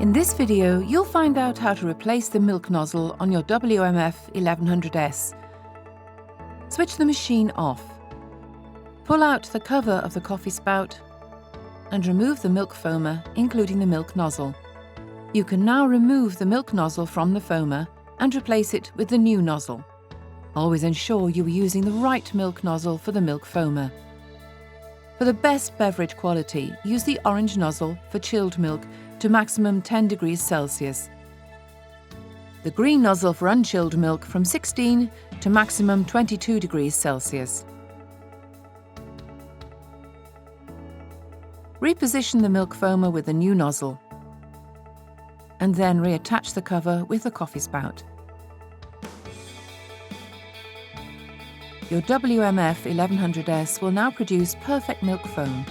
In this video, you'll find out how to replace the milk nozzle on your WMF 1100S. Switch the machine off. Pull out the cover of the coffee spout and remove the milk foamer, including the milk nozzle. You can now remove the milk nozzle from the foamer and replace it with the new nozzle. Always ensure you are using the right milk nozzle for the milk foamer. For the best beverage quality, use the orange nozzle for chilled milk to maximum 10 degrees Celsius. The green nozzle for unchilled milk from 16 to maximum 22 degrees Celsius. Reposition the milk foamer with the new nozzle, and then reattach the cover with the coffee spout. Your WMF 1100S will now produce perfect milk foam.